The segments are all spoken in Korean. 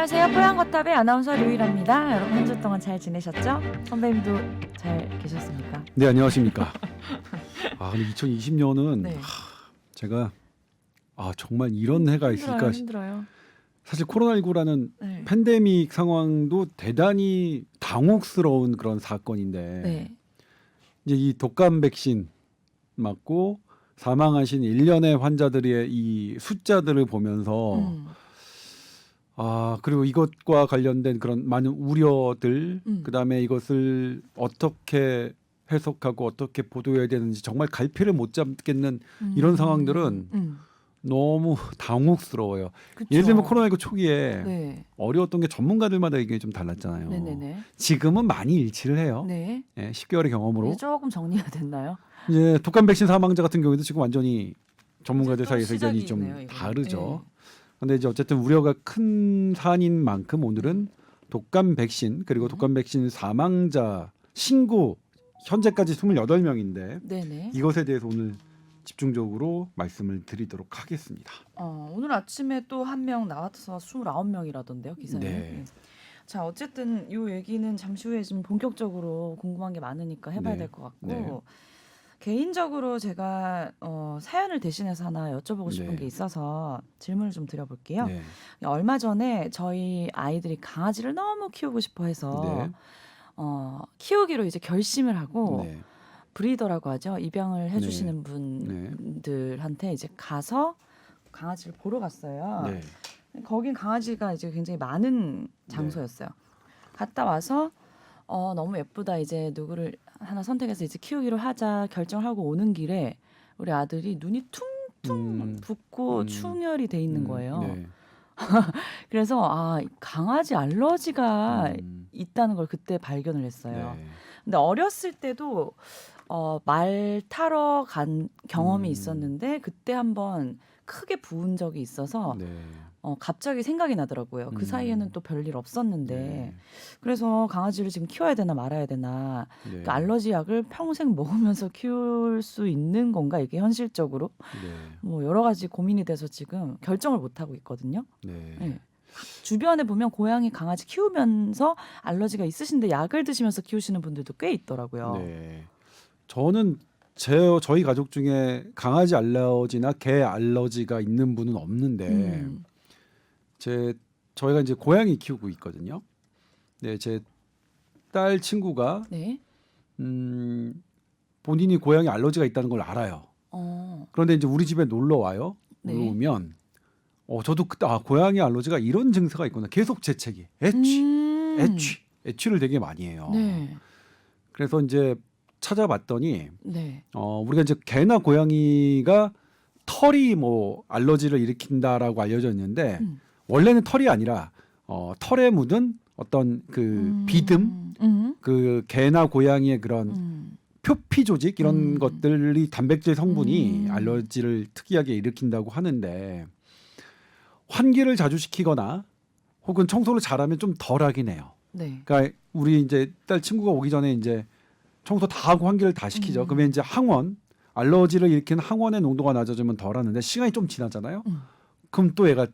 안녕하세요. 뽀얀거탑의 아나운서 류일합니다. 여러분 한 주 동안 잘 지내셨죠? 선배님도 잘 계셨습니까? 네, 안녕하십니까. 근데 2020년은 네. 제가 정말 이런 해가 있을까. 힘들어요. 사실 코로나19라는 네. 팬데믹 상황도 대단히 당혹스러운 그런 사건인데 네. 이제 이 독감 백신 맞고 사망하신 일련의 환자들의 이 숫자들을 보면서 그리고 이것과 관련된 그런 많은 우려들, 그다음에 이것을 어떻게 해석하고 어떻게 보도해야 되는지 정말 갈피를 못 잡겠는 이런 상황들은 너무 당혹스러워요. 그쵸. 예를 들면 코로나19 초기에 네. 어려웠던 게 전문가들마다 의견이 좀 달랐잖아요. 네네네. 지금은 많이 일치를 해요. 네. 10개월의 경험으로. 이제 조금 정리가 됐나요? 이제 독감 백신 사망자 같은 경우에도 지금 완전히 전문가들 또 사이에서 의견이 시작이 좀 있네요, 이거. 다르죠. 근데 이제 어쨌든 우려가 큰 사안인 만큼 오늘은 독감 백신 그리고 독감 백신 사망자 신고 현재까지 28명인데 네네. 이것에 대해서 오늘 집중적으로 말씀을 드리도록 하겠습니다. 오늘 아침에 또 한 명 나와서 29명이라던데요, 기사에. 네. 자, 어쨌든 이 얘기는 잠시 후에 좀 본격적으로 궁금한 게 많으니까 해봐야 네. 될 것 같고 네. 개인적으로 제가 사연을 대신해서 하나 여쭤보고 싶은 네. 게 있어서 질문을 좀 드려볼게요. 네. 얼마 전에 저희 아이들이 강아지를 너무 키우고 싶어 해서 네. 키우기로 이제 결심을 하고 네. 브리더라고 하죠. 입양을 해주시는 네. 분들한테 이제 가서 강아지를 보러 갔어요. 네. 거긴 강아지가 이제 굉장히 많은 장소였어요. 갔다 와서 너무 예쁘다. 이제 누구를 하나 선택해서 이제 키우기로 하자 결정하고 오는 길에 우리 아들이 눈이 퉁퉁 붓고 충혈이 돼 있는 거예요. 네. 그래서 강아지 알러지가 있다는 걸 그때 발견을 했어요. 네. 근데 어렸을 때도 말 타러 간 경험이 있었는데 그때 한번 크게 부은 적이 있어서 네. 갑자기 생각이 나더라고요. 그 사이에는 또 별일 없었는데 네. 그래서 강아지를 지금 키워야 되나 말아야 되나 네. 그 알러지 약을 평생 먹으면서 키울 수 있는 건가 이게 현실적으로 네. 뭐 여러 가지 고민이 돼서 지금 결정을 못 하고 있거든요. 네. 네. 주변에 보면 고양이 강아지 키우면서 알러지가 있으신데 약을 드시면서 키우시는 분들도 꽤 있더라고요. 네. 저는 저희 가족 중에 강아지 알러지나 개 알러지가 있는 분은 없는데 저희가 이제 고양이 키우고 있거든요. 네, 제 딸 친구가 네. 본인이 고양이 알러지가 있다는 걸 알아요. 그런데 이제 우리 집에 놀러 와요. 네. 놀러 오면 저도 그때 고양이 알러지가 이런 증세가 있구나. 계속 재채기, 애취를 되게 많이 해요. 네. 그래서 이제 찾아봤더니 네. 우리가 이제 개나 고양이가 털이 뭐 알러지를 일으킨다라고 알려져 있는데 원래는 털이 아니라 털에 묻은 어떤 그 비듬, 그 개나 고양이의 그런 표피 조직 이런 것들이 단백질 성분이 알러지를 특이하게 일으킨다고 하는데 환기를 자주 시키거나 혹은 청소를 잘하면 좀 덜하긴 해요. 네. 그러니까 우리 이제 딸 친구가 오기 전에 이제 청소 다 하고 환기를 다 시키죠. 그러면 이제 항원, 알러지를 일으키는 항원의 농도가 낮아지면 덜하는데 시간이 좀 지나잖아요. 그럼 또 얘가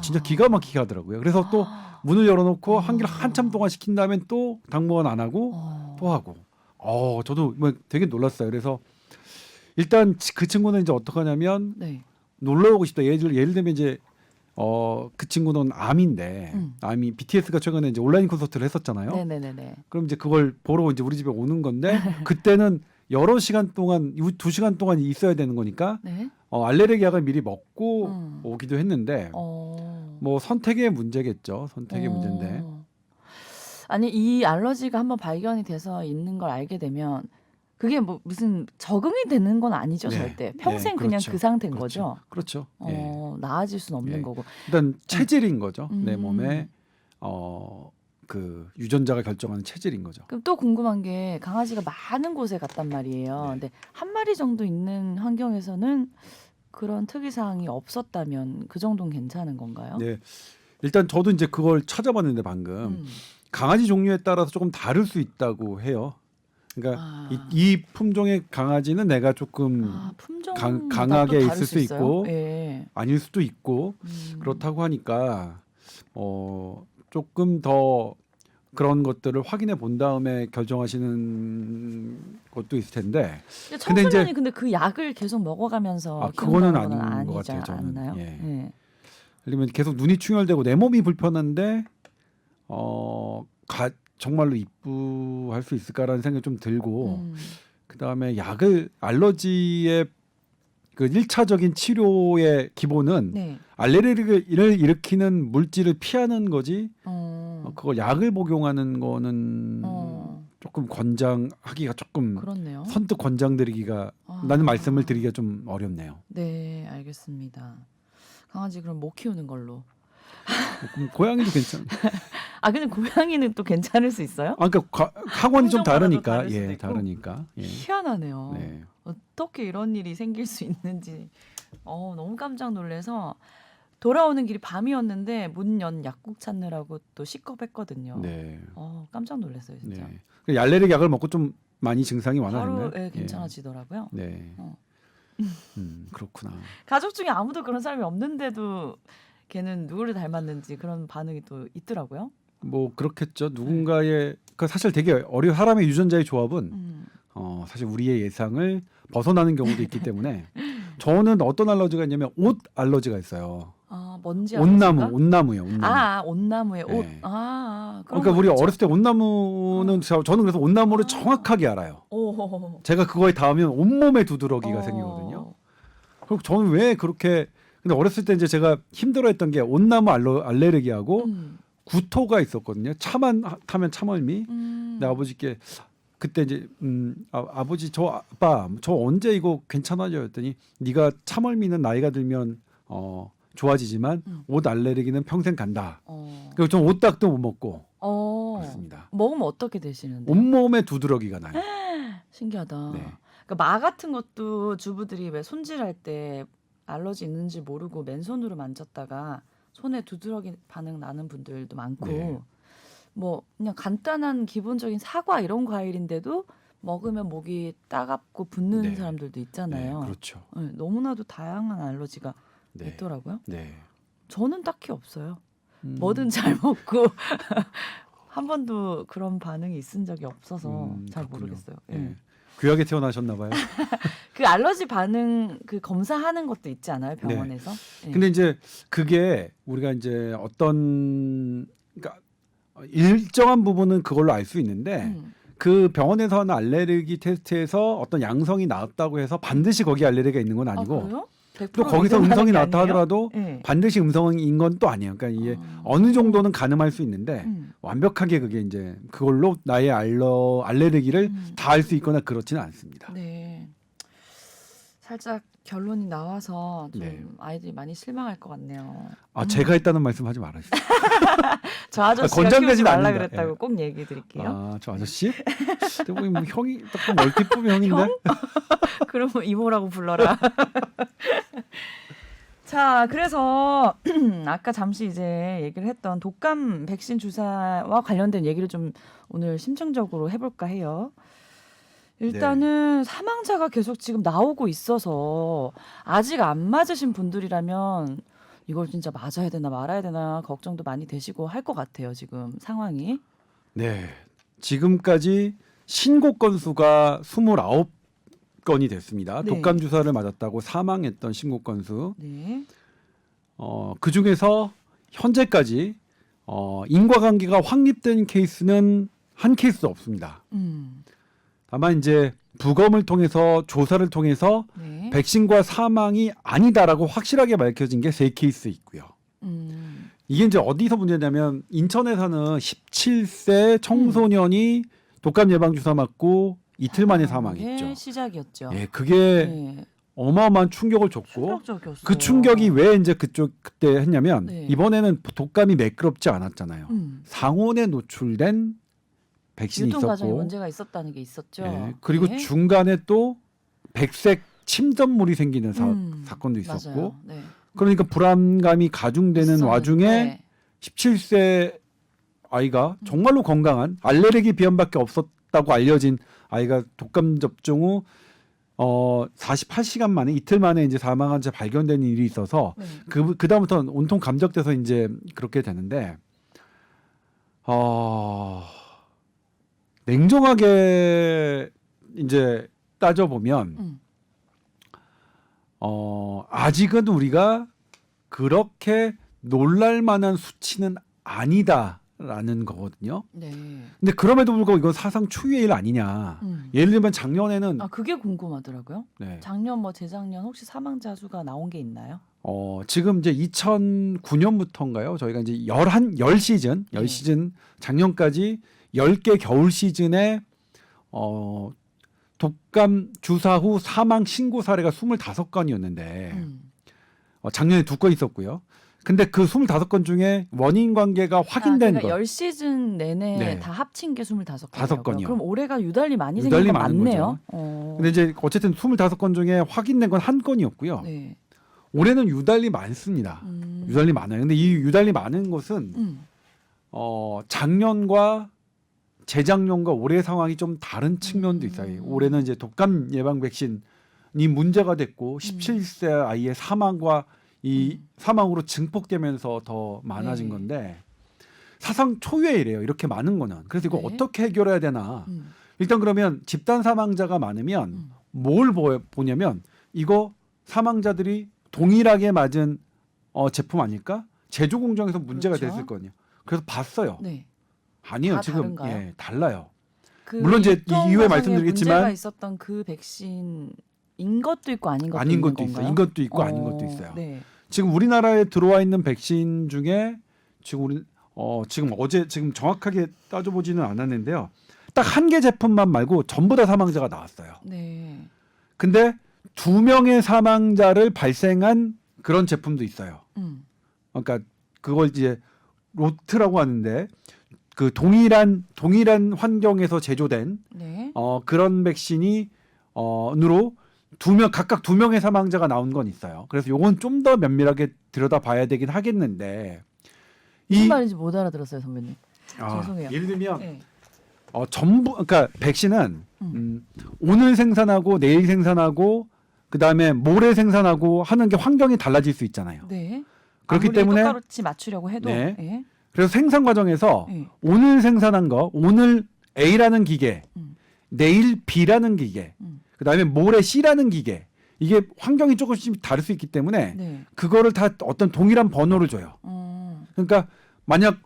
진짜 기가 막히게 하더라고요. 그래서 또 문을 열어놓고 환기를 한참 동안 시킨 다음에 또 당분간 안 하고 또 하고. 저도 뭐 되게 놀랐어요. 그래서 일단 그 친구는 이제 어떻게 하냐면 네. 놀러 오고 싶다. 예를 들면 이제 그 친구는 암인데 암이 BTS가 최근에 이제 온라인 콘서트를 했었잖아요. 네네네. 그럼 이제 그걸 보러 이제 우리 집에 오는 건데 그때는 여러 시간 동안 2시간 동안 있어야 되는 거니까 네. 알레르기 약을 미리 먹고 오기도 했는데 뭐 선택의 문제겠죠. 선택의 문제인데. 아니 이 알러지가 한번 발견이 돼서 있는 걸 알게 되면 그게 뭐 무슨 적응이 되는 건 아니죠. 네. 절대 평생 네, 그냥 그렇죠. 그 상태인 그렇죠. 거죠. 그렇죠. 나아질 수는 없는 예. 거고. 일단 체질인 거죠. 내 몸에 그 유전자가 결정하는 체질인 거죠. 그럼 또 궁금한 게 강아지가 많은 곳에 갔단 말이에요. 네. 근데 한 마리 정도 있는 환경에서는 그런 특이 사항이 없었다면 그 정도는 괜찮은 건가요? 네. 일단 저도 이제 그걸 찾아봤는데 방금 강아지 종류에 따라서 조금 다를 수 있다고 해요. 그러니까 이 품종의 강아지는 내가 조금 품종마다 강하게 또 다를 있을 수 있어요? 있고 예. 아닐 수도 있고 그렇다고 하니까 조금 더 그런 것들을 확인해 본 다음에 결정하시는 것도 있을 텐데. 근데 청소년이 근데 그 약을 계속 먹어가면서 그거는 키운다는 건 아닌 것 아니지 같아요. 저는. 않나요? 예. 네. 그러면 계속 눈이 충혈되고 내 몸이 불편한데 정말로 이쁘할 수 있을까라는 생각이 좀 들고 그다음에 약을 알러지의 그 1차적인 치료의 기본은 네. 알레르기를 일으키는 물질을 피하는 거지. 그걸 약을 복용하는 거는 조금 권장하기가 조금 그렇네요. 선뜻 권장드리기가 라는 말씀을 드리기가 좀 어렵네요. 네, 알겠습니다. 강아지 그럼 못 키우는 걸로. 고양이도 괜찮. 근데 고양이는 또 괜찮을 수 있어요? 그러니까 학원이 좀 품종마다 또 다르니까 다를 수도 있고. 다르니까. 예. 희한하네요. 네. 어떻게 이런 일이 생길 수 있는지 너무 깜짝 놀라서 돌아오는 길이 밤이었는데 문 연 약국 찾느라고 또 시겁했거든요. 네. 깜짝 놀랐어요 진짜. 네. 알레르기 약을 먹고 좀 많이 증상이 완화됐나요? 바로 괜찮아지더라고요. 네. 그렇구나. 가족 중에 아무도 그런 사람이 없는데도 걔는 누구를 닮았는지 그런 반응이 또 있더라고요. 뭐 그렇겠죠. 누군가의 사실 되게 사람의 유전자의 조합은 사실 우리의 예상을 벗어나는 경우도 있기 때문에 저는 어떤 알러지가 있냐면 옷 알러지가 있어요. 먼지 온나무요. 온나무. 온나무에 옷. 네. 그러니까 우리 어렸을 때 온나무는 저는 그래서 온나무를 정확하게 알아요. 제가 그거에 닿으면 온몸에 두드러기가 생기거든요. 그리고 저는 왜 그렇게 근데 어렸을 때 이제 제가 힘들어했던 게 온나무 알레르기하고 구토가 있었거든요. 차만 타면 참얼미. 근데 아버지께 그때 이제 아버지 아빠 저 언제 이거 괜찮아져요 했더니 네가 참얼미는 나이가 들면 좋아지지만 옷 알레르기는 평생 간다. 그리고 전 옷딱도 못 먹고 그렇습니다. 먹으면 어떻게 되시는데? 온몸에 두드러기가 나요. 신기하다. 네. 그러니까 마 같은 것도 주부들이 왜 손질할 때 알러지 있는지 모르고 맨손으로 만졌다가 손에 두드러기 반응 나는 분들도 많고 네. 뭐 그냥 간단한 기본적인 사과 이런 과일인데도 먹으면 목이 따갑고 붓는 네. 사람들도 있잖아요. 네, 그렇죠. 너무나도 다양한 알러지가 네. 있더라고요. 네. 저는 딱히 없어요. 뭐든 잘 먹고 한 번도 그런 반응이 있은 적이 없어서 잘 그렇군요. 모르겠어요. 네. 귀하게 태어나셨나 봐요. 그 알러지 반응 그 검사하는 것도 있지 않아요 병원에서? 네. 근데 이제 그게 우리가 이제 그러니까 일정한 부분은 그걸로 알 수 있는데 그 병원에서 하는 알레르기 테스트에서 어떤 양성이 나왔다고 해서 반드시 거기 알레르기가 있는 건 아니고 그래요? 또 거기서 음성이 나왔다 하더라도 네. 반드시 음성인 건 또 아니에요. 그러니까 이게 어느 정도는 가늠할 수 있는데 완벽하게 그게 이제 그걸로 나의 알레르기를 다 알 수 있거나 그렇지는 않습니다. 네. 살짝 결론이 나와서 좀 네. 아이들이 많이 실망할 것 같네요. 제가 했다는 말씀 하지 말아주세요. 저 아저씨가 권장되진 키우지 말라 않는다. 그랬다고 예. 꼭 얘기해 드릴게요. 저 아저씨? 뭐 형이 조금 멀티품이 형인데? 형? 그러면 이모라고 불러라. 자, 그래서 아까 잠시 이제 얘기를 했던 독감 백신 주사와 관련된 얘기를 좀 오늘 심층적으로 해볼까 해요. 일단은 사망자가 계속 지금 나오고 있어서 아직 안 맞으신 분들이라면 이걸 진짜 맞아야 되나 말아야 되나 걱정도 많이 되시고 할 것 같아요. 지금 상황이. 네. 지금까지 신고 건수가 29건이 됐습니다. 네. 독감 주사를 맞았다고 사망했던 신고 건수. 네. 그 중에서 현재까지 인과관계가 확립된 케이스는 한 케이스도 없습니다. 다만 이제 부검을 통해서 조사를 통해서 네. 백신과 사망이 아니다라고 확실하게 밝혀진 게 3케이스 있고요. 이게 이제 어디서 문제냐면 인천에 사는 17세 청소년이 독감 예방 주사 맞고 이틀 만에 사망했죠. 시작이었죠. 예, 그게 네. 어마어마한 충격을 줬고 충격적이었어요. 그 충격이 왜 이제 그때 했냐면 네. 이번에는 독감이 매끄럽지 않았잖아요. 상온에 노출된 백신이 유통 과정에 있었고 문제가 있었다는 게 있었죠. 예, 그리고 네. 중간에 또 백색 침전물이 생기는 사건도 있었고 맞아요. 네. 그러니까 불안감이 가중되는 있었는데, 와중에 17세 아이가 정말로 건강한 알레르기 비염밖에 없었다고 알려진 아이가 독감 접종 후 48시간 만에 이틀 만에 이제 사망한 채 발견된 일이 있어서 네. 그 다음부터는 온통 감적돼서 이제 그렇게 되는데 냉정하게 이제 따져 보면 아직은 우리가 그렇게 놀랄 만한 수치는 아니다라는 거거든요. 네. 근데 그럼에도 불구하고 이건 사상 초유의 일 아니냐. 예를 들면 작년에는 아 그게 궁금하더라고요. 네. 작년 뭐 재작년 혹시 사망자 수가 나온 게 있나요? 지금 이제 2009년부터인가요? 저희가 이제 10시즌 네. 작년까지 10개 겨울 시즌에 독감 주사 후 사망 신고 사례가 25건이었는데 작년에 2건 있었고요. 근데 그 25건 중에 원인 관계가 확인된 그러니까 것 10시즌 내내 네. 다 합친 게 25건이요. 5건이요. 그럼 올해가 유달리 많이 유달리 생긴 건 많은 맞네요. 근데 이제 어쨌든 25건 중에 확인된 건 1건이었고요. 네. 올해는 유달리 많습니다. 유달리 많아요. 근데 이 유달리 많은 것은 작년과 재작년과 올해 상황이 좀 다른 측면도 있어요. 올해는 이제 독감 예방 백신이 문제가 됐고 17세 아이의 사망과 이 사망으로 증폭되면서 더 많아진 네. 건데 사상 초유의 일이에요. 이렇게 많은 거는. 그래서 이거 네. 어떻게 해결해야 되나. 일단 그러면 집단 사망자가 많으면 뭘 보냐면 이거 사망자들이 동일하게 맞은 제품 아닐까? 제조 공정에서 문제가 그렇죠. 됐을 거거든요. 그래서 봤어요. 네. 아니요, 다 지금 다른가요? 예, 달라요. 그 물론 이제 유통 이후에 과정에 말씀드리겠지만 문제가 있었던 그 백신인 것도 있고 아닌 것도 아닌 있는 것도 건가요? 있어요. 인 것도 있고 아닌 것도 있어요. 네. 지금 우리나라에 들어와 있는 백신 중에 지금 정확하게 따져보지는 않았는데요. 딱 한 개 제품만 말고 전부 다 사망자가 나왔어요. 네. 근데 2명의 사망자를 발생한 그런 제품도 있어요. 그러니까 그걸 이제 로트라고 하는데 그 동일한 환경에서 제조된 네. 그런 백신이 으로 각각 2명의 사망자가 나온 건 있어요. 그래서 요건 좀 더 면밀하게 들여다봐야 되긴 하겠는데 무슨 말인지 못 알아들었어요, 선배님. 죄송해요. 예를 들면 네. 그러니까 백신은 오늘 생산하고 내일 생산하고 그다음에 모레 생산하고 하는 게 환경이 달라질 수 있잖아요. 네. 그렇기 아무리 때문에 똑같이 맞추려고 해도 네. 예. 그래서 생산 과정에서 네. 오늘 생산한 거 오늘 A라는 기계, 내일 B라는 기계, 그다음에 모레 C라는 기계 이게 환경이 조금씩 다를 수 있기 때문에 네. 그거를 다 어떤 동일한 번호를 줘요. 그러니까 만약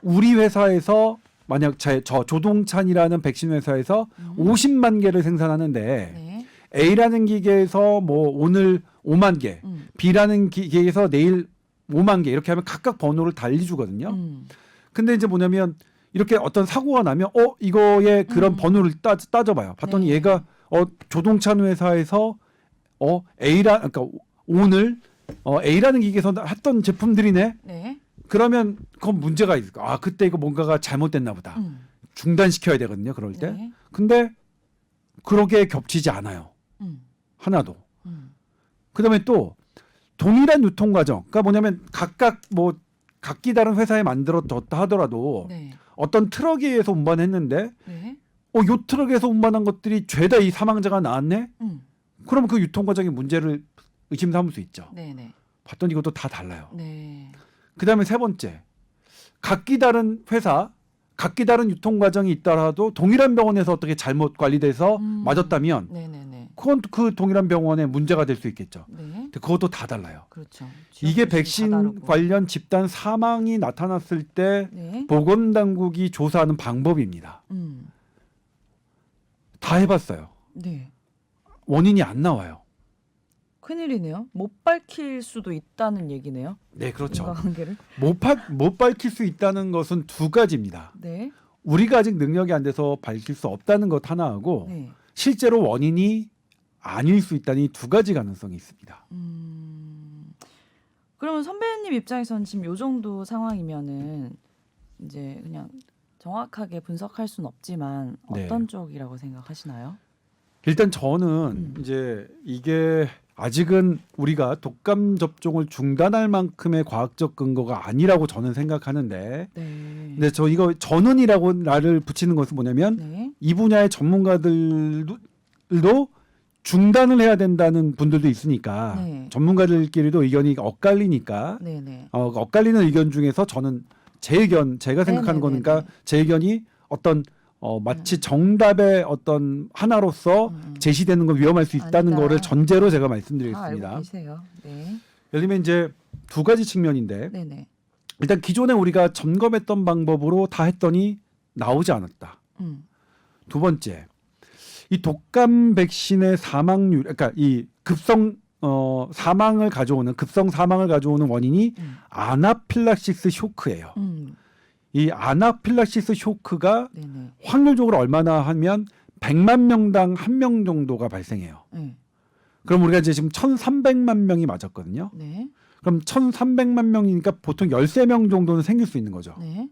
우리 회사에서 만약 저 조동찬이라는 백신 회사에서 50만 개를 생산하는데 네. A라는 기계에서 뭐 오늘 5만 개, B라는 기계에서 내일 5만 개 이렇게 하면 각각 번호를 달리 주거든요. 근데 이제 뭐냐면 이렇게 어떤 사고가 나면 이거의 그런 번호를 따져봐요. 봤더니 네. 얘가 조동찬 회사에서 그러니까 오늘 A라는 기계에서 했던 제품들이네. 네. 그러면 그건 문제가 있을까? 그때 이거 뭔가가 잘못됐나 보다. 중단시켜야 되거든요. 그럴 때. 네. 근데 그러게 겹치지 않아요. 하나도. 그다음에 또 동일한 유통 과정. 그러니까 뭐냐면 각기 다른 회사에 만들어졌다 하더라도 네. 어떤 트럭에 의해서 운반했는데 네. 요 트럭에서 운반한 것들이 죄다 이 사망자가 나왔네? 그러면 그 유통 과정의 문제를 의심 삼을 수 있죠. 네. 네. 봤더니 이것도 다 달라요. 네. 그다음에 세 번째. 각기 다른 회사, 각기 다른 유통 과정이 있더라도 동일한 병원에서 어떻게 잘못 관리돼서 맞았다면 네. 네. 그건 그 동일한 병원에 문제가 될 수 있겠죠. 네. 근데 그것도 다 달라요. 그렇죠. 이게 지역 다 백신 다르고. 관련 집단 사망이 나타났을 때 네. 보건당국이 조사하는 방법입니다. 다 해봤어요. 네. 원인이 안 나와요. 큰일이네요. 못 밝힐 수도 있다는 얘기네요. 네, 그렇죠. 인과관계를. 못 밝힐 수 있다는 것은 두 가지입니다. 네. 우리가 아직 능력이 안 돼서 밝힐 수 없다는 것 하나하고 네. 실제로 원인이 아닐 수 있다니 두 가지 가능성이 있습니다. 그러면 선배님 입장에서는 지금 요 정도 상황이면은 이제 그냥 정확하게 분석할 수는 없지만 어떤 네. 쪽이라고 생각하시나요? 일단 저는 이제 이게 아직은 우리가 독감 접종을 중단할 만큼의 과학적 근거가 아니라고 저는 생각하는데 네. 근데 이거 저는이라고 나를 붙이는 것은 뭐냐면 네. 이 분야의 전문가들도 중단을 해야 된다는 분들도 있으니까 네. 전문가들끼리도 의견이 엇갈리니까 네네. 엇갈리는 의견 중에서 저는 제 의견, 제가 생각하는 네네네네. 거니까 제 의견이 어떤 마치 정답의 어떤 하나로서 제시되는 건 위험할 수 있다는 아니다. 거를 전제로 제가 다 알고 말씀드리겠습니다. 계세요. 네. 예를 들면 이제 두 가지 측면인데 네네. 일단 기존에 우리가 점검했던 방법으로 다 했더니 나오지 않았다. 두 번째, 이 독감 백신의 사망률, 그러니까 이 급성 사망을 가져오는 급성 사망을 가져오는 원인이 아나필락시스 쇼크예요. 이 아나필락시스 쇼크가 네네. 확률적으로 얼마나 하면 100만 명당 1명 정도가 발생해요. 네. 그럼 우리가 이제 지금 1,300만 명이 맞았거든요. 네. 그럼 1,300만 명이니까 보통 13명 정도는 생길 수 있는 거죠. 네.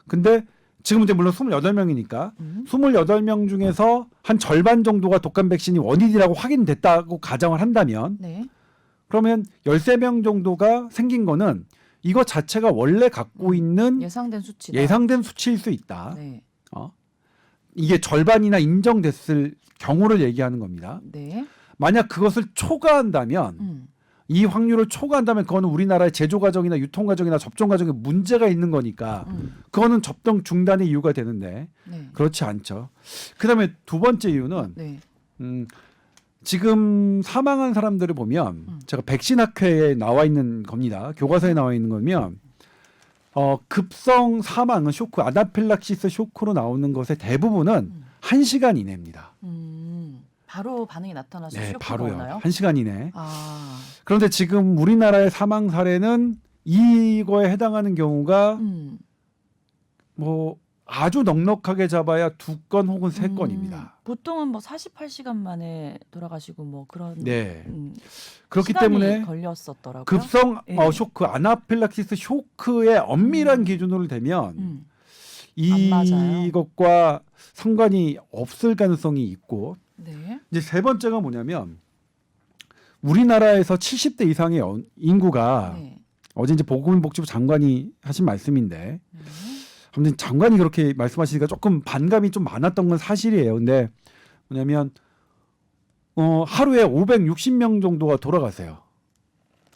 근데 지금 이제 물론 28명이니까 28명 중에서 한 절반 정도가 독감 백신이 원인이라고 확인됐다고 가정을 한다면 네. 그러면 13명 정도가 생긴 거는 이거 자체가 원래 갖고 있는 예상된 수치다. 예상된 수치일 수 있다. 네. 이게 절반이나 인정됐을 경우를 얘기하는 겁니다. 네. 만약 그것을 초과한다면 이 확률을 초과한다면 그거는 우리나라의 제조 과정이나 유통 과정이나 접종 과정에 문제가 있는 거니까 그거는 접종 중단의 이유가 되는데 네. 그렇지 않죠. 그다음에 두 번째 이유는 네. 지금 사망한 사람들을 보면 제가 백신학회에 나와 있는 겁니다. 교과서에 나와 있는 거면 급성 사망은 쇼크, 아나필락시스 쇼크로 나오는 것의 대부분은 1시간 이내입니다. 바로 반응이 나타나서 네, 쇼크가 바로요. 오나요? 1시간 이내. 아. 그런데 지금 우리나라의 사망 사례는 이거에 해당하는 경우가 뭐 아주 넉넉하게 잡아야 2건 혹은 3건입니다. 보통은 뭐 48시간 만에 돌아가시고 뭐 그런 네. 그렇기 시간이 때문에 걸렸었더라고요. 급성 네. 쇼크, 아나필락시스 쇼크의 엄밀한 기준으로 되면 안 맞아요. 이것과 상관이 없을 가능성이 있고 네. 이제 세 번째가 뭐냐면 우리나라에서 70대 이상의 인구가 네. 어제 이제 보건복지부 장관이 하신 말씀인데 아무튼 장관이 그렇게 말씀하시니까 조금 반감이 좀 많았던 건 사실이에요. 근데 뭐냐면 하루에 560명 정도가 돌아가세요.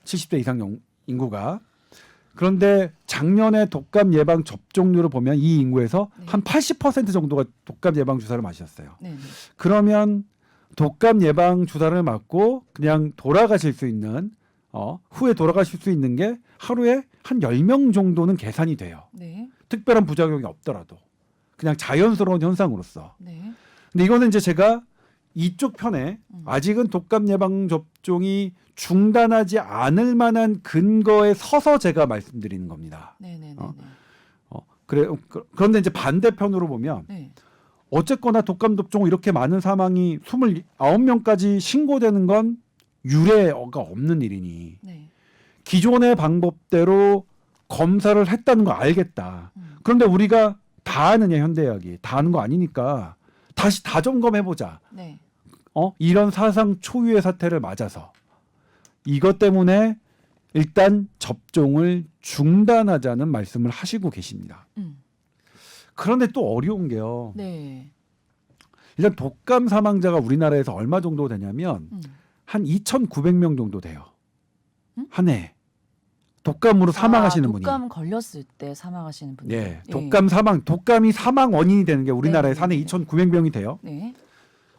70대 이상 인구가. 그런데 작년에 독감 예방 접종률을 보면 이 인구에서 네. 한 80% 정도가 독감 예방 주사를 맞으셨어요. 네. 네. 그러면 독감 예방 주사를 맞고 그냥 돌아가실 수 있는 후에 돌아가실 수 있는 게 하루에 한 10명 정도는 계산이 돼요. 네. 특별한 부작용이 없더라도 그냥 자연스러운 현상으로서. 네. 근데 이거는 이제 제가 이쪽 편에 아직은 독감 예방 접종이 중단하지 않을 만한 근거에 서서 제가 말씀드리는 겁니다. 네. 네. 그런데 이제 반대편으로 보면 네. 어쨌거나 독감 접종 이렇게 많은 사망이 29명까지 신고되는 건 유례가 없는 일이니 네. 기존의 방법대로 검사를 했다는 거 알겠다. 그런데 우리가 다 아느냐 현대의학이 다 아는 거 아니니까 다시 다 점검해보자. 네. 이런 사상 초유의 사태를 맞아서 이것 때문에 일단 접종을 중단하자는 말씀을 하시고 계십니다. 그런데 또 어려운 게요. 네. 일단 독감 사망자가 우리나라에서 얼마 정도 되냐면 한 2,900명 정도 돼요. 한 해. 독감으로 사망하시는 분이. 독감 걸렸을 때 사망하시는 분들. 네. 독감이 사망 원인이 되는 게 우리나라에 네, 한 해 네. 2,900명이 돼요. 네.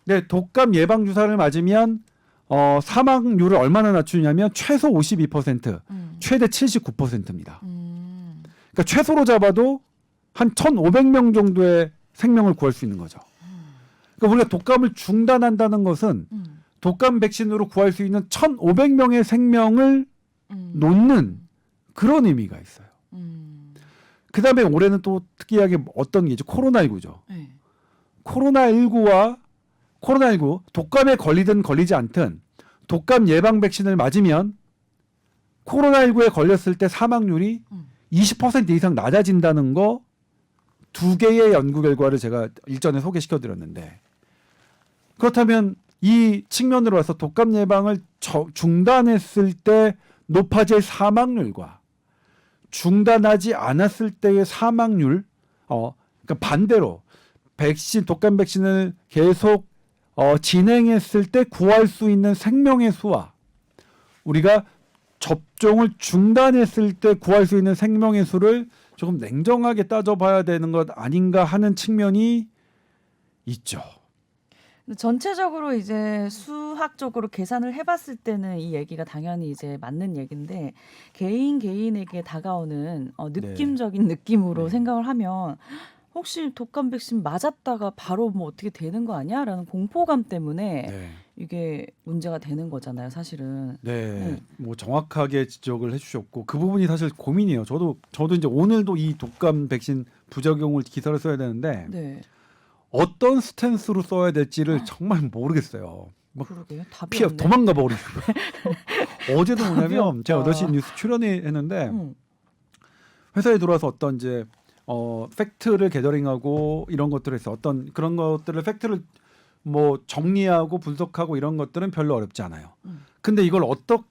근데 독감 예방 주사를 맞으면 사망률을 얼마나 낮추냐면 최소 52%, 최대 79%입니다. 그러니까 최소로 잡아도 한 1,500명 정도의 생명을 구할 수 있는 거죠. 그러니까 우리가 독감을 중단한다는 것은 독감 백신으로 구할 수 있는 1,500명의 생명을 놓는 그런 의미가 있어요. 그다음에 올해는 또 특이하게 어떤 게 있죠? 코로나19죠. 네. 코로나19 독감에 걸리든 걸리지 않든 독감 예방 백신을 맞으면 코로나19에 걸렸을 때 사망률이 20% 이상 낮아진다는 거 2개의 연구 결과를 제가 일전에 소개시켜 드렸는데 그렇다면 이 측면으로 와서 독감 예방을 중단했을 때 높아질 사망률과 중단하지 않았을 때의 사망률 그러니까 반대로 독감 백신을 계속 진행했을 때 구할 수 있는 생명의 수와 우리가 접종을 중단했을 때 구할 수 있는 생명의 수를 조금 냉정하게 따져봐야 되는 것 아닌가 하는 측면이 있죠. 근데 전체적으로 이제 수학적으로 계산을 해봤을 때는 이 얘기가 당연히 이제 맞는 얘기인데 개인에게 다가오는 느낌적인 느낌으로 네. 생각을 하면 혹시 독감 백신 맞았다가 바로 뭐 어떻게 되는 거 아니야?라는 공포감 때문에 네. 이게 문제가 되는 거잖아요, 사실은. 네, 뭐 정확하게 지적을 해주셨고 그 부분이 사실 고민이에요. 저도 이제 오늘도 이 독감 백신 부작용을 기사를 써야 되는데 네, 어떤 스탠스로 써야 될지를 정말 모르겠어요. 막 그러게요. 답이 피해 없네. 도망가 버리고 어제도 답이 뭐냐면 제가 없다. 8시 뉴스 출연했는데 음, 회사에 들어와서 어떤 이제 팩트를 게더링하고 이런 것들을 해서 어떤 그런 것들을 팩트를 뭐 정리하고 분석하고 이런 것들은 별로 어렵지 않아요. 근데 이걸 어떤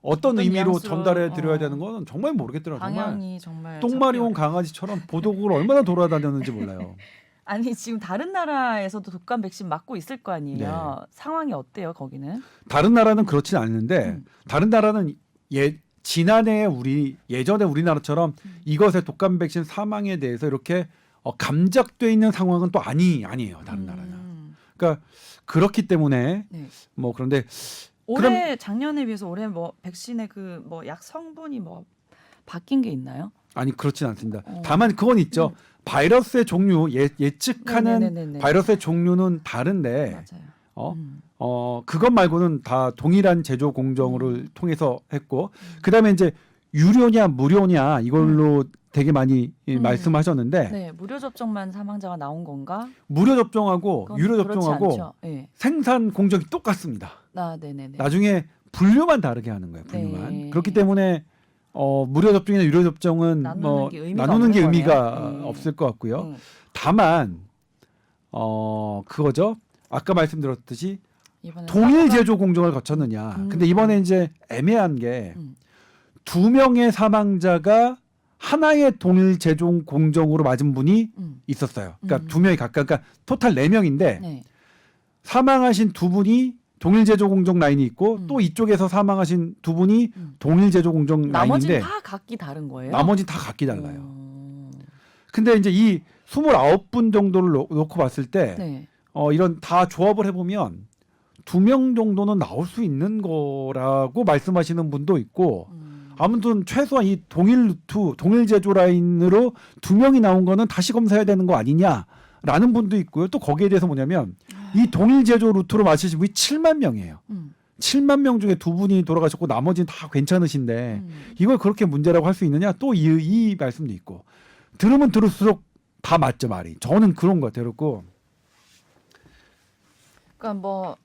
어떤 의미로 뉘앙스로, 전달해 드려야 되는 건 정말 모르겠더라고요. 정말 방향이 정말 똥마리 온 잡기 어려워요. 강아지처럼 보도국을 얼마나 돌아다녔는지 몰라요. 아니 지금 다른 나라에서도 독감 백신 맞고 있을 거 아니에요. 네. 상황이 어때요, 거기는? 다른 나라는 그렇진 않는데 다른 나라는 예전에 우리나라처럼 이것의 독감 백신 사망에 대해서 이렇게 감작돼 있는 상황은 또 아니에요. 다른 나라는. 그러니까 그렇기 때문에 네. 뭐 그런데 올해 작년에 비해서 올해 뭐 백신의 그 뭐 약 성분이 뭐 바뀐 게 있나요? 아니 그렇진 않습니다. 다만 그건 있죠. 바이러스의 종류 예측하는 네네네네네. 바이러스의 종류는 다른데 맞아요. 그것 말고는 다 동일한 제조 공정을 통해서 했고 그다음에 이제 유료냐 무료냐 이걸로 되게 많이 말씀하셨는데 네, 무료 접종만 사망자가 나온 건가? 무료 접종하고 그건 유료 그렇지 접종하고 않죠. 네. 생산 공정이 똑같습니다. 네네네. 나중에 분류만 다르게 하는 거예요. 분류만. 네. 그렇기 때문에 무료 접종이나 유료 접종은 나누는 게 의미가 나누는 게 없는 의미가 거네요. 네. 없을 것 같고요. 다만 그거죠. 아까 말씀드렸듯이 이번에 동일 제조 공정을 거쳤느냐. 근데 이번에 이제 애매한 게 2명의 사망자가 하나의 동일 제조 공정으로 맞은 분이 있었어요. 그러니까 2명이 각각 그러니까 토탈 4명인데 네. 사망하신 2분이 동일 제조 공정 라인이 있고 또 이쪽에서 사망하신 2분이 동일 제조 공정 나머지는 라인인데 다 각기 다른 거예요? 나머지 다 각기 달라요. 근데 이제 이 29분 정도를 놓고 봤을 때 네. 이런 다 조합을 해보면 2명 정도는 나올 수 있는 거라고 말씀하시는 분도 있고 아무튼 최소한 이 동일 제조 라인으로 2명이 나온 거는 다시 검사해야 되는 거 아니냐라는 분도 있고요. 또 거기에 대해서 뭐냐면 이 동일 제조 루트로 마치신 분이 7만 명이에요. 7만 명 중에 2분이 돌아가셨고 나머지는 다 괜찮으신데 이걸 그렇게 문제라고 할 수 있느냐 또 이 말씀도 있고 들으면 들을수록 다 맞죠 말이. 저는 그런 것 같아요. 그렇고 그러니까 뭐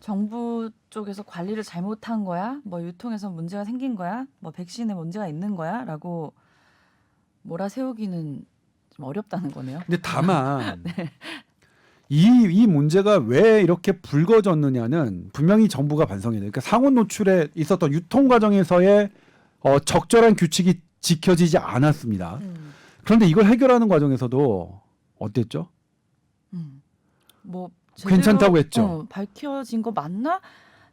정부 쪽에서 관리를 잘못한 거야? 뭐 유통에서 문제가 생긴 거야? 뭐 백신에 문제가 있는 거야?라고 몰아세우기는 좀 어렵다는 거네요. 근데 다만 이 문제가 왜 이렇게 불거졌느냐는 분명히 정부가 반성해야 돼요. 그러니까 상온 노출에 있었던 유통 과정에서의 적절한 규칙이 지켜지지 않았습니다. 그런데 이걸 해결하는 과정에서도 어땠죠? 뭐 괜찮다고 했죠. 밝혀진 거 맞나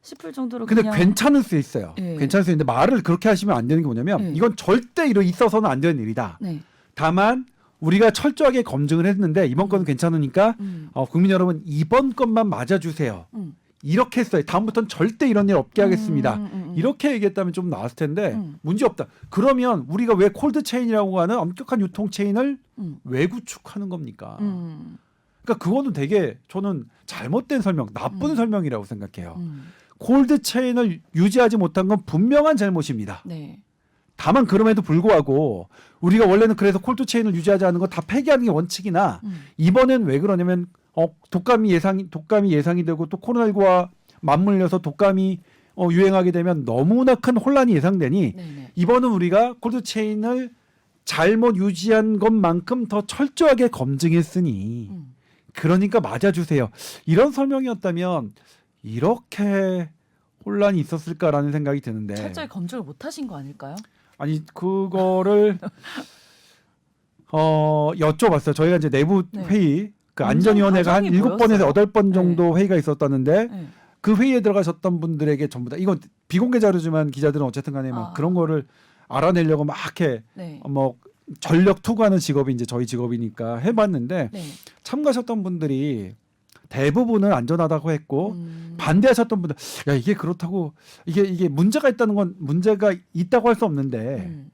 싶을 정도로 근데 그냥 괜찮을 수 있어요. 네. 괜찮을 수 있는데 말을 그렇게 하시면 안 되는 게 뭐냐면 네. 이건 절대 있어서는 안 되는 일이다. 네. 다만 우리가 철저하게 검증을 했는데 이번 건은 괜찮으니까 국민 여러분 이번 것만 맞아주세요. 이렇게 했어요. 다음부터는 절대 이런 일 없게 하겠습니다. 이렇게 얘기했다면 좀 나았을 텐데 문제 없다. 그러면 우리가 왜 콜드 체인이라고 하는 엄격한 유통 체인을 왜 구축하는 겁니까? 그러니까 그거는 되게 저는 잘못된 설명, 나쁜 설명이라고 생각해요. 콜드 체인을 유지하지 못한 건 분명한 잘못입니다. 네. 다만 그럼에도 불구하고 우리가 원래는 그래서 콜드 체인을 유지하지 않는 거 다 폐기하는 게 원칙이나 이번엔 왜 그러냐면 독감이 예상이 되고 또 코로나19와 맞물려서 독감이 유행하게 되면 너무나 큰 혼란이 예상되니 네네. 이번은 우리가 콜드 체인을 잘못 유지한 것만큼 더 철저하게 검증했으니 그러니까 맞아주세요. 이런 설명이었다면 이렇게 혼란이 있었을까라는 생각이 드는데 철저히 검증을 못 하신 거 아닐까요? 아니 그거를 여쭤봤어요. 저희가 이제 내부 네. 회의 그 안전위원회가 한 과정이 7번에서 뭐였어요? 8번 정도 회의가 있었다는데 네. 그 회의에 들어가셨던 분들에게 전부 다 이건 비공개 자료지만 기자들은 어쨌든 간에 막 그런 거를 알아내려고 막 이렇게 네. 뭐 전력 투구하는 직업이 이제 저희 직업이니까 해봤는데 네. 참가하셨던 분들이 대부분은 안전하다고 했고 음. 반대하셨던 분들 야 이게 그렇다고 이게 문제가 있다는 건 문제가 있다고 할 수 없는데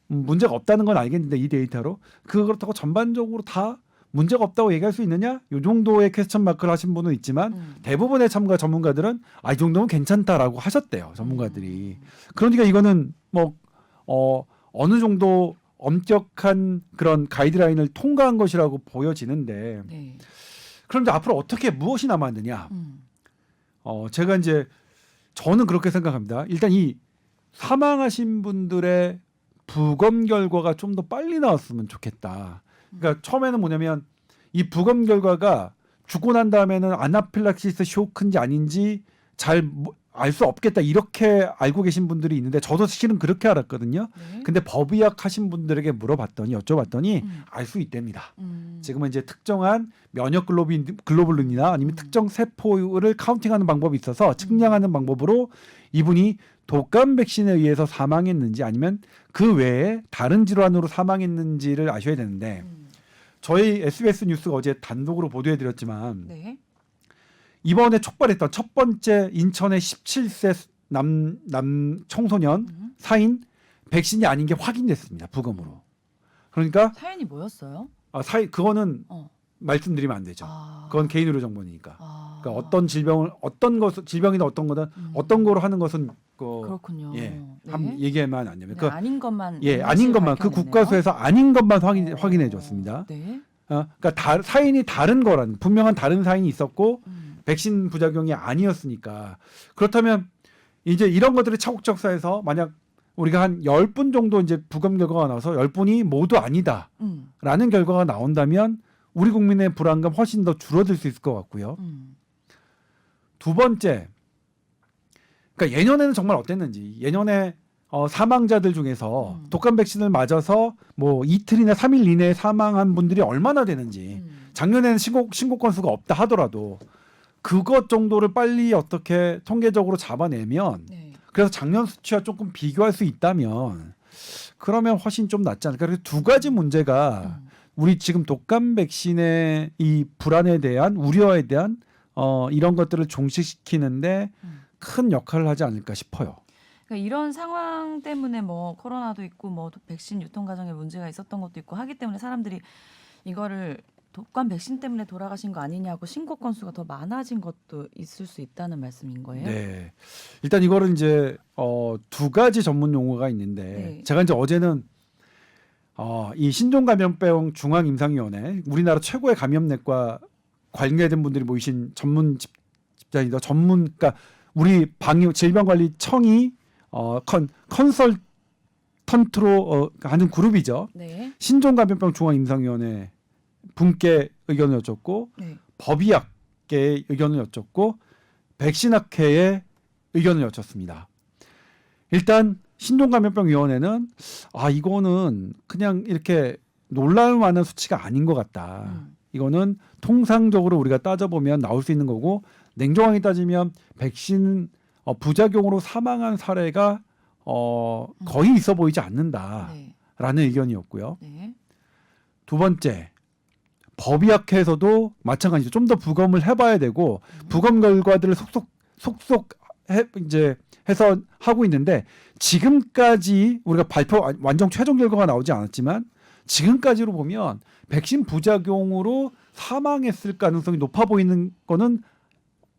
문제가 없다는 건 알겠는데 이 데이터로 그렇다고 전반적으로 다 문제가 없다고 얘기할 수 있느냐? 이 정도의 퀘스천 마크를 하신 분은 있지만 대부분의 참가 전문가들은 이 정도면 괜찮다라고 하셨대요. 전문가들이. 그러니까 이거는 뭐 어느 정도 엄격한 그런 가이드라인을 통과한 것이라고 보여지는데 네. 그런데 앞으로 어떻게 무엇이 남았느냐? 제가 이제 저는 그렇게 생각합니다. 일단 이 사망하신 분들의 부검 결과가 좀 더 빨리 나왔으면 좋겠다. 그러니까 처음에는 뭐냐면 이 부검 결과가 죽고 난 다음에는 아나필락시스 쇼크인지 아닌지 잘 알 수 없겠다 이렇게 알고 계신 분들이 있는데 저도 실은 그렇게 알았거든요. 네. 근데 법의학 하신 분들에게 여쭤봤더니 알 수 있답니다. 지금은 이제 특정한 면역 글로불린이나 아니면 특정 세포를 카운팅하는 방법이 있어서 측량하는 방법으로 이분이 독감 백신에 의해서 사망했는지 아니면 그 외에 다른 질환으로 사망했는지를 아셔야 되는데 저희 SBS 뉴스가 어제 단독으로 보도해드렸지만 네. 이번에 촉발했던 첫 번째 인천의 17세 남 청소년 사인 백신이 아닌 게 확인됐습니다. 부검으로. 그러니까 사연이 뭐였어요? 그거는 말씀드리면 안 되죠. 그건 개인 의료 정보니까. 그러니까 어떤 질병이나 어떤 거든 어떤 거로 하는 것은 그렇군요. 예, 네. 한번 얘기하면 안 됩니다. 네, 아닌 것만 아닌 것만 그 국가수에서 아닌 것만 확인해 줬습니다. 네. 그러니까 사인이 다른 거라는 분명한 다른 사인이 있었고 백신 부작용이 아니었으니까 그렇다면 이제 이런 것들이 차곡차곡 쌓여서 만약 우리가 한 10분 정도 이제 부검 결과가 나와서 10분이 모두 아니다라는 결과가 나온다면 우리 국민의 불안감 훨씬 더 줄어들 수 있을 것 같고요. 두 번째, 그러니까 예년에는 정말 어땠는지 예년에 사망자들 중에서 독감 백신을 맞아서 뭐 이틀이나 3일 이내에 사망한 분들이 얼마나 되는지 작년에는 신고 건수가 없다 하더라도 그것 정도를 빨리 어떻게 통계적으로 잡아내면 네. 그래서 작년 수치와 조금 비교할 수 있다면 그러면 훨씬 좀 낫지 않을까. 그래서 두 가지 문제가 우리 지금 독감 백신의 이 불안에 대한 우려에 대한 이런 것들을 종식시키는데 큰 역할을 하지 않을까 싶어요. 그러니까 이런 상황 때문에 뭐 코로나도 있고 뭐 백신 유통 과정에 문제가 있었던 것도 있고 하기 때문에 사람들이 이거를 독감 백신 때문에 돌아가신 거 아니냐고 신고 건수가 더 많아진 것도 있을 수 있다는 말씀인 거예요? 네. 일단 이거를 이제 두 가지 전문 용어가 있는데 네. 제가 이제 어제는 이 신종감염병 중앙임상위원회 우리나라 최고의 감염내과 관계된 분들이 모이신 전문 집단이다. 그러니까 우리 질병관리청이 컨설턴트로 하는 그룹이죠. 네. 신종감염병 중앙임상위원회 분께 의견을 여쭙고 네. 법의학계의 의견을 여쭙고 백신학회의 의견을 여쭙습니다. 일단 신종감염병위원회는 이거는 그냥 이렇게 놀랄 만한 수치가 아닌 것 같다. 이거는 통상적으로 우리가 따져보면 나올 수 있는 거고 냉정하게 따지면 백신 부작용으로 사망한 사례가 거의 있어 보이지 않는다라는 네. 의견이었고요. 네. 두 번째, 법의학회에서도 마찬가지로 좀 더 부검을 해봐야 되고 부검 결과들을 속속 해서 하고 있는데 지금까지 우리가 완전 최종 결과가 나오지 않았지만 지금까지로 보면 백신 부작용으로 사망했을 가능성이 높아 보이는 거는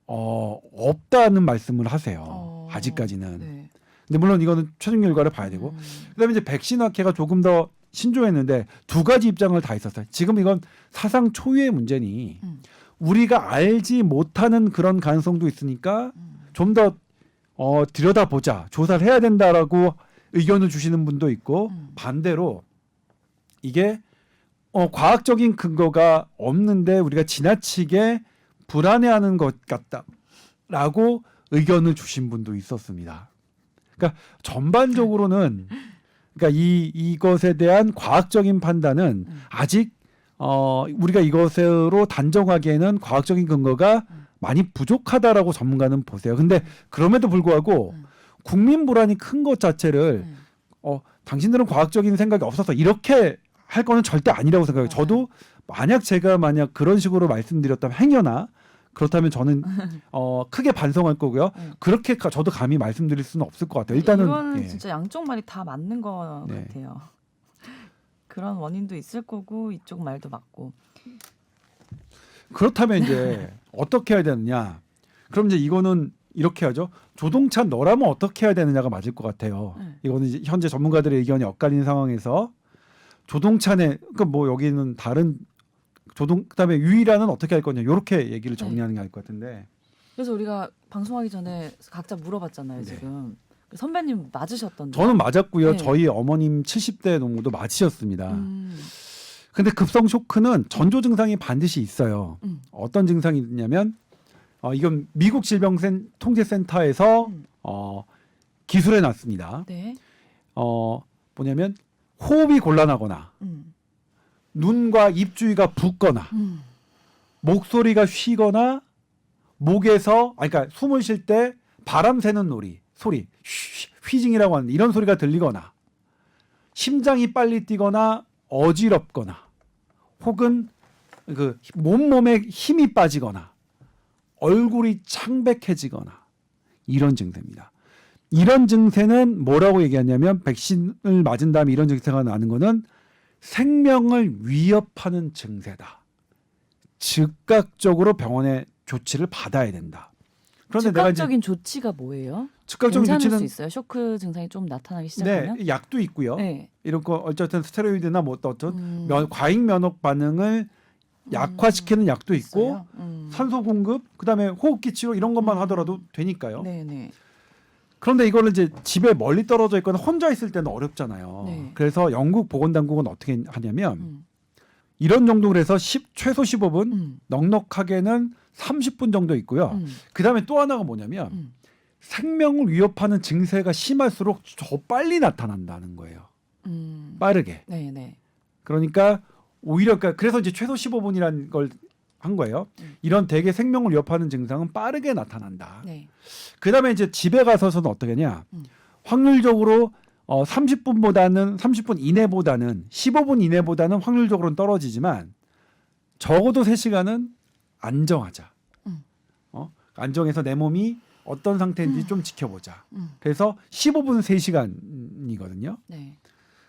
없다는 말씀을 하세요. 아직까지는. 네. 근데 물론 이거는 최종 결과를 봐야 되고 그다음에 이제 백신학회가 조금 더 신조했는데 두 가지 입장을 다 있었어요. 지금 이건 사상 초유의 문제니 우리가 알지 못하는 그런 가능성도 있으니까 좀 더 들여다보자, 조사를 해야 된다라고 의견을 주시는 분도 있고 반대로 이게 과학적인 근거가 없는데 우리가 지나치게 불안해하는 것 같다라고 의견을 주신 분도 있었습니다. 그러니까 전반적으로는 그러니까 이것에 대한 과학적인 판단은 아직 우리가 이것으로 단정하기에는 과학적인 근거가 많이 부족하다라고 전문가는 보세요. 근데 그럼에도 불구하고 국민 불안이 큰 것 자체를 당신들은 과학적인 생각이 없어서 이렇게 할 거는 절대 아니라고 생각해요. 저도 제가 그런 식으로 말씀드렸다면 행여나 그렇다면 저는 크게 반성할 거고요. 그렇게 저도 감히 말씀드릴 수는 없을 것 같아요. 일단은 이거는 진짜 양쪽 말이 다 맞는 것 네. 같아요. 그런 원인도 있을 거고 이쪽 말도 맞고. 그렇다면 이제 어떻게 해야 되느냐? 그럼 이제 이거는 이렇게 하죠. 조동찬 너라면 어떻게 해야 되느냐가 맞을 것 같아요. 이거는 이제 현재 전문가들의 의견이 엇갈린 상황에서 조동찬의 뭐 여기는 다른 그다음에 유일한은 어떻게 할 거냐 이렇게 얘기를 정리하는 게 나을 것 같은데. 그래서 우리가 방송하기 전에 각자 물어봤잖아요. 지금 선배님 맞으셨던데. 저는 맞았고요. 네. 저희 어머님 70대 농부도 맞으셨습니다. 근데 급성 쇼크는 전조 증상이 반드시 있어요. 어떤 증상이 있냐면 이건 미국 질병통제센터에서 기술해 놨습니다. 네. 뭐냐면 호흡이 곤란하거나 눈과 입 주위가 붓거나 목소리가 쉬거나 목에서 그러니까 숨을 쉴 때 바람 새는 소리 휘징이라고 하는 이런 소리가 들리거나 심장이 빨리 뛰거나 어지럽거나 혹은 그 몸에 힘이 빠지거나 얼굴이 창백해지거나 이런 증세입니다. 이런 증세는 뭐라고 얘기하냐면 백신을 맞은 다음에 이런 증세가 나는 거는 생명을 위협하는 증세다. 즉각적으로 병원에 조치를 받아야 된다. 그런데 즉각적인 조치가 뭐예요? 즉각적인 괜찮을 조치는 수 있어요. 쇼크 증상이 좀 나타나기 시작하면. 네, 약도 있고요. 네. 이런 거 어쨌든 스테로이드나 뭐 어떤 과잉 면역 반응을 약화시키는 약도 있고 산소 공급, 그다음에 호흡기 치료 이런 것만 하더라도 되니까요. 네네. 그런데 이거를 이제 집에 멀리 떨어져 있거나 혼자 있을 때는 어렵잖아요. 네. 그래서 영국 보건당국은 어떻게 하냐면 이런 정도로 해서 최소 15분, 넉넉하게는 30분 정도 있고요. 그다음에 또 하나가 뭐냐면 생명을 위협하는 증세가 심할수록 더 빨리 나타난다는 거예요. 빠르게. 네네. 그러니까 오히려 그래서 이제 최소 15분이라는 걸 한 거예요. 이런 대개 생명을 위협하는 증상은 빠르게 나타난다. 네. 그다음에 이제 집에 가서는 어떻게 하냐? 확률적으로 30분 이내보다는 15분 이내보다는 확률적으로는 떨어지지만 적어도 3시간은 안정하자. 안정해서 내 몸이 어떤 상태인지 좀 지켜보자. 그래서 15분 3시간이거든요. 네.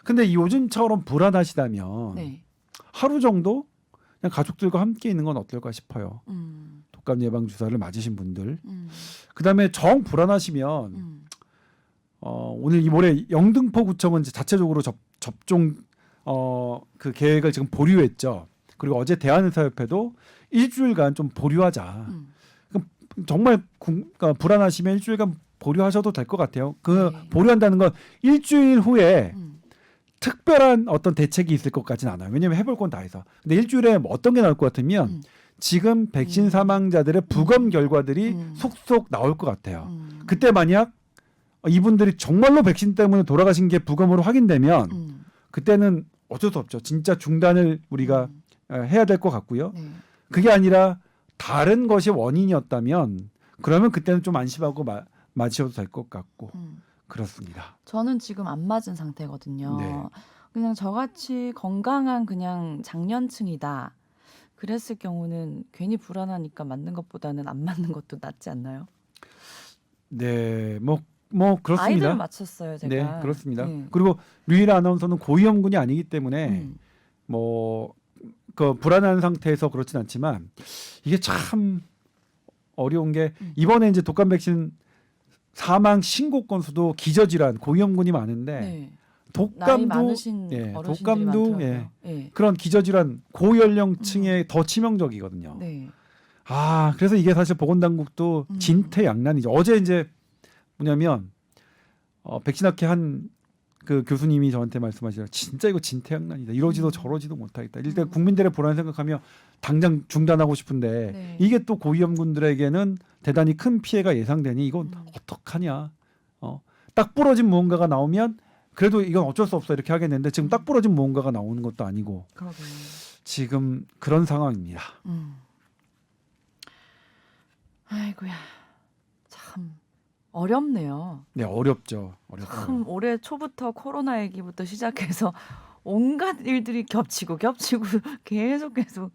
근데 요즘처럼 불안하시다면 네. 하루 정도 그냥 가족들과 함께 있는 건 어떨까 싶어요. 독감 예방 주사를 맞으신 분들. 그다음에 정 불안하시면 오늘 모레 영등포구청은 이제 자체적으로 접종 그 계획을 지금 보류했죠. 그리고 어제 대한의사협회도 일주일간 좀 보류하자. 정말 그러니까 불안하시면 일주일간 보류하셔도 될 것 같아요. 네. 보류한다는 건 일주일 후에 특별한 어떤 대책이 있을 것 같지는 않아요. 왜냐하면 해볼 건 다 해서. 근데 일주일에 뭐 어떤 게 나올 것 같으면 지금 백신 사망자들의 부검 결과들이 속속 나올 것 같아요. 그때 만약 이분들이 정말로 백신 때문에 돌아가신 게 부검으로 확인되면 그때는 어쩔 수 없죠. 진짜 중단을 우리가 해야 될 것 같고요. 네. 그게 아니라 다른 것이 원인이었다면 그러면 그때는 좀 안심하고 맞으셔도 될 것 같고 그렇습니다. 저는 지금 안 맞은 상태거든요. 네. 그냥 저같이 건강한 그냥 장년층이다. 그랬을 경우는 괜히 불안하니까 맞는 것보다는 안 맞는 것도 낫지 않나요? 네, 뭐 그렇습니다. 아이들 맞췄어요, 제가. 네, 그렇습니다. 네. 그리고 류일아 아나운서는 고위험군이 아니기 때문에 그 불안한 상태에서 그렇진 않지만 이게 참 어려운 게 이번에 이제 독감 백신 사망 신고 건수도 기저질환 고위험군이 많은데 네. 나이 독감도 많으신 어르신들이 많더라고요. 네. 그런 기저질환 고연령층에 더 치명적이거든요. 네. 그래서 이게 사실 보건당국도 진퇴양난이죠. 어제 이제 뭐냐면 백신학회 한 그 교수님이 저한테 말씀하시더라고요. 진짜 이거 진퇴양난이다. 이러지도 저러지도 못하겠다. 일단 국민들의 불안 생각하며 당장 중단하고 싶은데 네. 이게 또 고위험군들에게는 대단히 큰 피해가 예상되니 이건 어떡하냐. 딱 부러진 무언가가 나오면 그래도 이건 어쩔 수 없어 이렇게 하겠는데 지금 딱 부러진 무언가가 나오는 것도 아니고 그러게요. 지금 그런 상황입니다. 아이고야, 참 어렵네요. 네, 어렵죠. 어렵죠. 참 올해 초부터 코로나 얘기부터 시작해서 온갖 일들이 겹치고 계속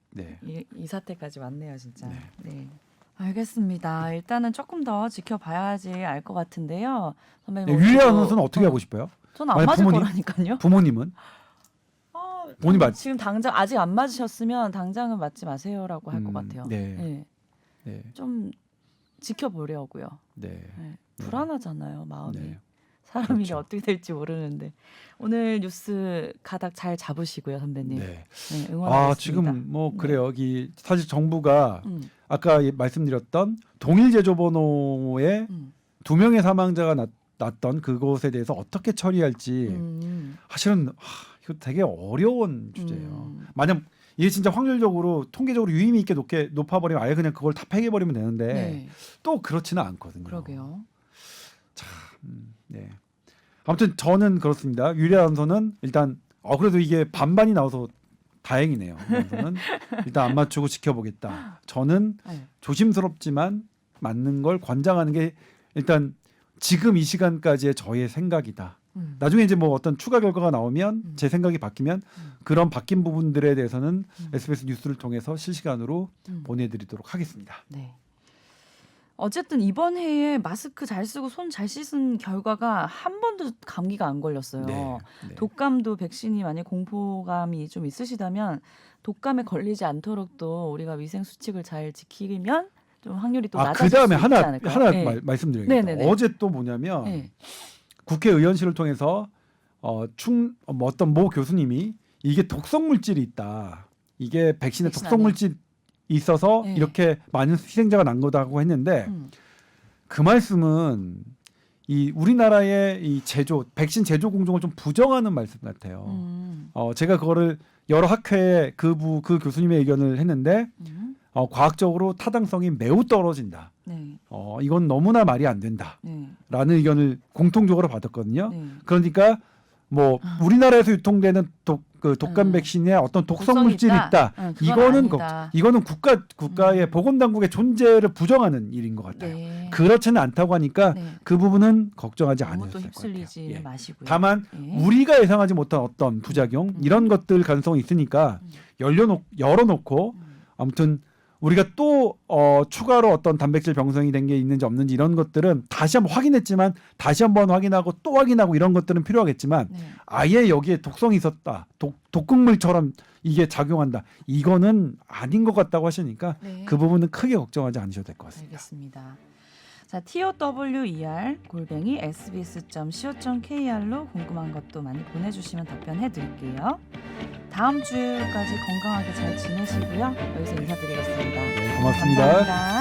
네. 이 사태까지 왔네요, 진짜. 네. 네. 알겠습니다. 일단은 조금 더 지켜봐야지 알 것 같은데요. 선배님. 네, 유리아 선수는 어떻게 하고 싶어요? 저는 안 만약 맞을 부모님? 거라니까요. 부모님은? 본인 맞- 지금 당장 아직 안 맞으셨으면 당장은 맞지 마세요라고 할 것 같아요. 네. 네. 네. 좀 지켜보려고요. 네. 네. 불안하잖아요, 마음이. 네. 사람 일이 그렇죠. 어떻게 될지 모르는데 오늘 뉴스 가닥 잘 잡으시고요, 선배님. 네, 네. 응원하겠습니다. 지금 뭐 그래요. 이 사실 정부가 음, 아까 말씀드렸던 동일 제조번호에 음, 2명의 사망자가 났던 그것에 대해서 어떻게 처리할지 사실은 이거 되게 어려운 주제예요. 만약 이게 진짜 확률적으로 통계적으로 유의미 있게 높아버리면 아예 그냥 그걸 다 폐기해버리면 되는데 네, 또 그렇지는 않거든요. 그러게요. 네. 아무튼 저는 그렇습니다. 유리아 선수는 일단 그래도 이게 반반이 나와서 다행이네요. 저는 일단 안 맞추고 지켜보겠다. 저는 네. 조심스럽지만 맞는 걸 권장하는 게 일단 지금 이 시간까지의 저의 생각이다. 나중에 이제 뭐 어떤 추가 결과가 나오면 제 생각이 바뀌면 그런 바뀐 부분들에 대해서는 SBS 뉴스를 통해서 실시간으로 보내드리도록 하겠습니다. 네. 어쨌든 이번 해에 마스크 잘 쓰고 손 잘 씻은 결과가 한 번도 감기가 안 걸렸어요. 네. 독감도 백신이 만약 공포감이 좀 있으시다면 독감에 걸리지 않도록 또 우리가 위생 수칙을 잘 지키면 좀 확률이 또 낮아질 수 그다음에 있지 하나 않을까요? 네. 말씀드리겠습니다. 네네네. 어제 또 뭐냐면 네. 국회의원실을 통해서 어떤 모 교수님이 이게 독성 물질이 있다. 이게 백신에 백신 독성 안에. 물질이 있어서 네. 이렇게 많은 희생자가 난 거다고 했는데 그 말씀은 이 우리나라의 이 백신 제조 공정을 좀 부정하는 말씀 같아요. 제가 그거를 여러 학회에 그 교수님의 의견을 했는데 과학적으로 타당성이 매우 떨어진다. 네. 이건 너무나 말이 안 된다라는 네. 의견을 공통적으로 받았거든요. 네. 그러니까 뭐 우리나라에서 유통되는 독감 백신에 어떤 독성 독성이 물질이 있다. 그건 이거는 아니다. 이거는 국가의 보건당국의 존재를 부정하는 일인 것 같아요. 네. 그렇지는 않다고 하니까 네. 그 부분은 걱정하지 너무 또 않으셔도 될 것 같아요. 휩쓸리지 예. 마시고요. 다만 예. 우리가 예상하지 못한 어떤 부작용 이런 것들 가능성이 있으니까 열어놓고 아무튼 우리가 또 추가로 어떤 단백질 병성이 된 게 있는지 없는지 이런 것들은 다시 한번 확인했지만 다시 한번 확인하고 또 확인하고 이런 것들은 필요하겠지만 네. 아예 여기에 독성이 있었다. 독극물처럼 이게 작용한다. 이거는 아닌 것 같다고 하시니까 네. 그 부분은 크게 걱정하지 않으셔도 될 것 같습니다. 알겠습니다. 자, tower@sbs.co.kr로 궁금한 것도 많이 보내주시면 답변해드릴게요. 다음 주까지 건강하게 잘 지내시고요. 여기서 인사드리겠습니다. 네, 고맙습니다. 감사합니다.